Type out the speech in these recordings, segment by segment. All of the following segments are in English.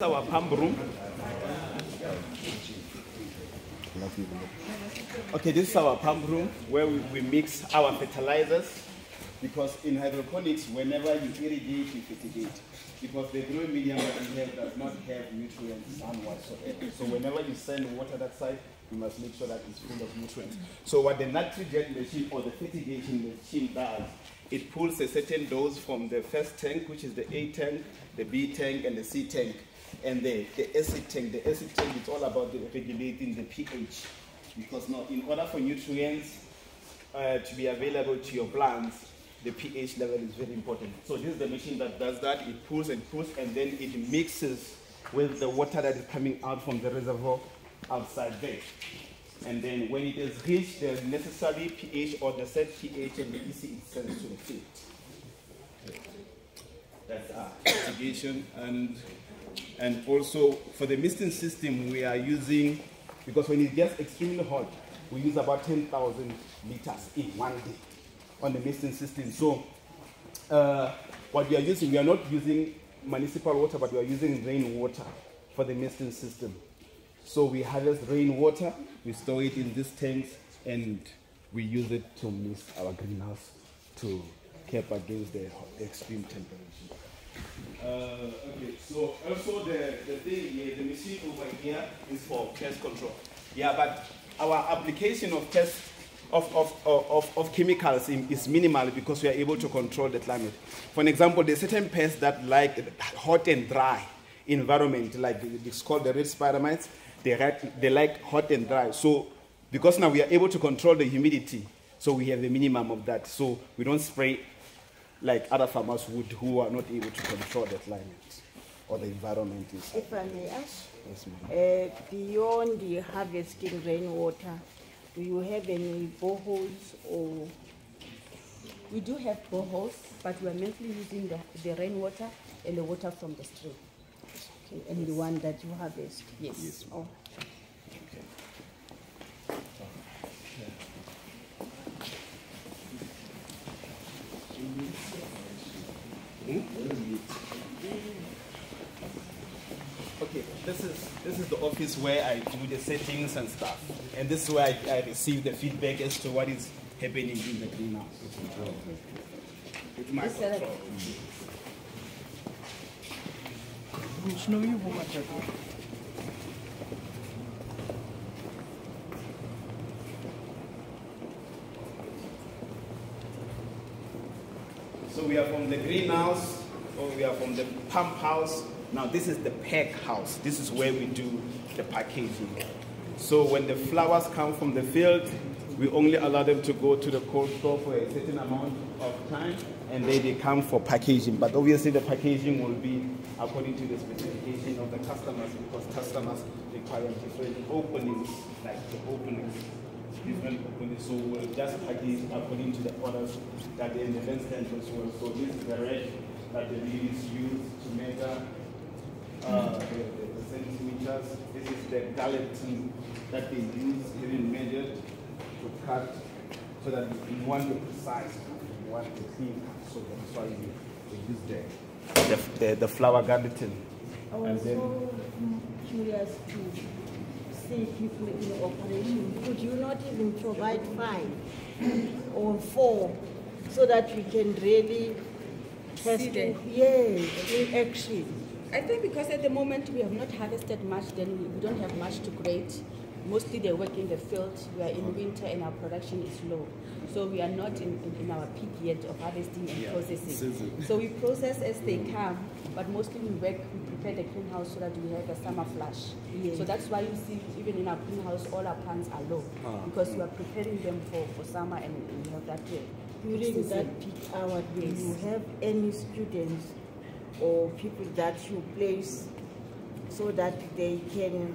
Our pump room. Okay, this is our pump room where we mix our fertilizers, because in hydroponics, whenever you irrigate, you fertigate, because the growing medium that we have does not have nutrients, none whatsoever. So whenever you send water that side, you must make sure that it's full of nutrients. So what the nitrogen machine or the fertigation machine does, it pulls a certain dose from the first tank, which is the A tank, the B tank, and the C tank, and the acid tank. The acid tank is all about regulating the pH, because now in order for nutrients to be available to your plants, the pH level is very important. So this is the machine that does that. It pulls and pulls, and then it mixes with the water that is coming out from the reservoir outside there. And then when it has reached the necessary pH or the set pH, and the EC, it sends to the field. That's our irrigation. And also for the misting system, we are using, because when it gets extremely hot, we use about 10,000 liters in 1 day on the misting system. So what we are using, we are not using municipal water, but we are using rainwater for the misting system. So we harvest rainwater, we store it in these tanks, and we use it to mist our greenhouse to keep against the extreme temperature. Okay, so also the thing here, the machine over here is for pest control. Yeah, but our application of pest of chemicals is minimal, because we are able to control the climate. For an example, there's certain pests that like hot and dry environment, like it's called the red spider mites. They like hot and dry. So because now we are able to control the humidity, so we have the minimum of that. So we don't spray like other farmers would, who are not able to control the climate or the environment inside. If I may ask, yes, beyond the harvesting rainwater, do you have any boreholes or? We do have boreholes, but we are mainly using the rainwater and the water from the stream. Okay, and the one that you harvest? Yes. Yes. Oh. Okay, this is the office where I do the settings and stuff, and this is where I receive the feedback as to what is happening in the greenhouse. With my control. So we are from the greenhouse, or we are from the pump house. Now this is the pack house. This is where we do the packaging. So when the flowers come from the field, we only allow them to go to the cold store for a certain amount of time, and then they come for packaging. But obviously the packaging will be according to the specification of the customers, because customers require different openings, like the openings. Different openings, so we'll just package according to the orders that the lens stands as well. So this is the red that the ladies use to measure the centimeters. This is the gallatin that they use, even measured to cut, so that you want the precise, you want the clean cut. So that's why we use the flower gallatin. I was so curious to see people in operation. Could you not even provide 5 or 4 so that we can really test it? Yes, in action. I think because at the moment we have not harvested much, then we don't have much to grade. Mostly they work in the field. We are in winter and our production is low. So we are not in our peak yet of harvesting and processing. So we process as they come, but mostly we prepare the greenhouse so that we have a summer flush. Yes. So that's why you see even in our greenhouse all our plants are low, because we are preparing them for summer, and we have that during that peak hour. Do you have any students or people that you place so that they can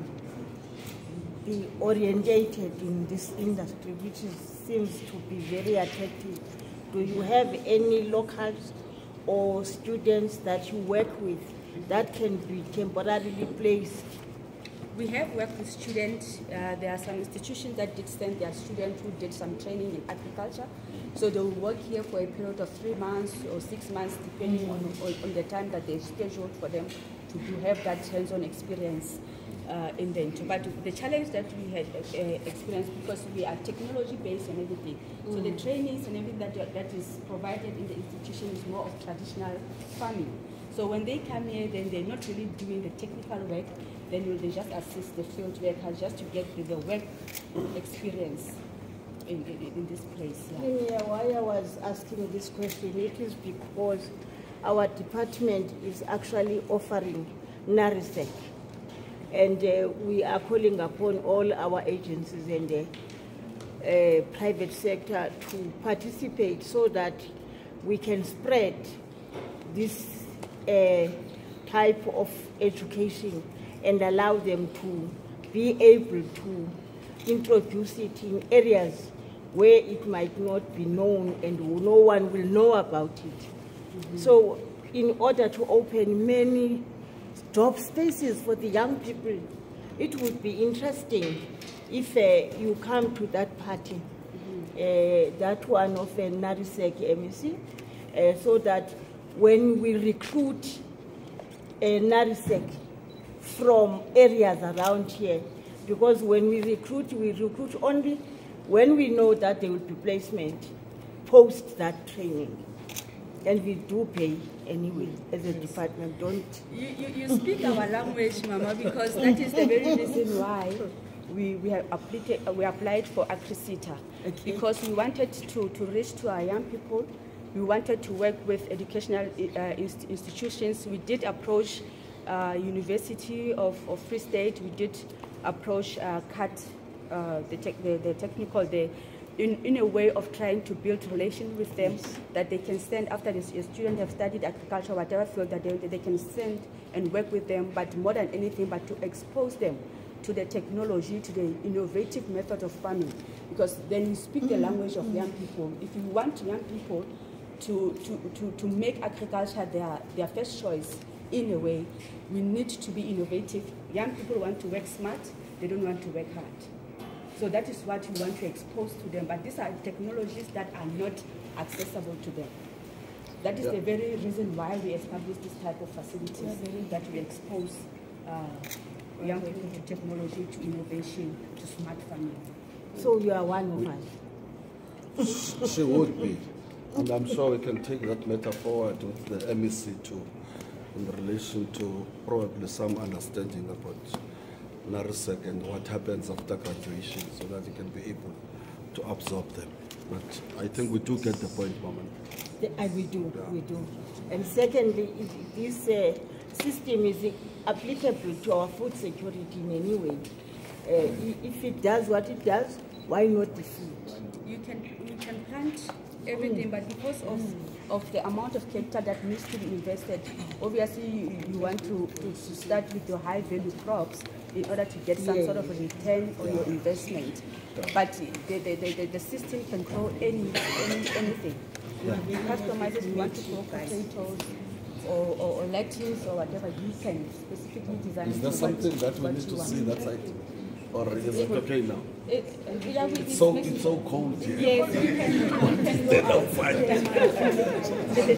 be orientated in this industry, which seems to be very attractive? Do you have any locals or students that you work with that can be temporarily placed? We have worked with students. There are some institutions that did send their students who did some training in agriculture. So they will work here for a period of 3 months or 6 months, depending on the time that they scheduled for them have that hands-on experience in the intro. But the challenge that we had experienced, because we are technology-based and everything, so the trainings and everything that is provided in the institution is more of traditional farming. So when they come here, then they're not really doing the technical work, then they just assist the field workers just to get the work experience in this place. Yeah. Why I was asking this question, it is because our department is actually offering NARISEC, and we are calling upon all our agencies and the private sector to participate so that we can spread this type of education and allow them to be able to introduce it in areas where it might not be known and no one will know about it. So in order to open many job spaces for the young people, it would be interesting if you come to that party, that one of NARISEC MEC, so that when we recruit NARISEC from areas around here, because when we recruit only when we know that there will be placement post that training. And we do pay anyway as a department, don't... You speak our language, Mama, because that is the very reason why we applied for AgriSeta, because we wanted to reach to our young people. We wanted to work with educational institutions. We did approach University of Free State. We did approach CAT, the technical, in a way of trying to build relations with them, that they can send, after the students have studied agriculture, whatever field that they can send and work with them, but more than anything, but to expose them to the technology, to the innovative method of farming, because then you speak the language of young people. If you want young people to make agriculture their first choice, in a way, we need to be innovative. Young people want to work smart, they don't want to work hard. So that is what we want to expose to them. But these are technologies that are not accessible to them. That is the very reason why we establish this type of facilities, that we expose young people to technology, to innovation, to smart farming. So you are one of us. She would be. And I'm sure we can take that matter forward with the MEC too, in relation to probably some understanding about NARISEC and what happens after graduation, so that you can be able to absorb them. But I think we do get the point, Mama. We do. And secondly, this system is applicable to our food security in any way. If it does what it does, why not the food? You can plant everything, but because of the amount of capital that needs to be invested, obviously you want to start with your high value crops in order to get some sort of a return on your investment. But the system can grow anything. You customize it, you want to grow potatoes or lettuce or whatever, you can specifically design it. Is there something that we need to see that side? Or is it okay now? It's so cold here. Yes, we can go outside.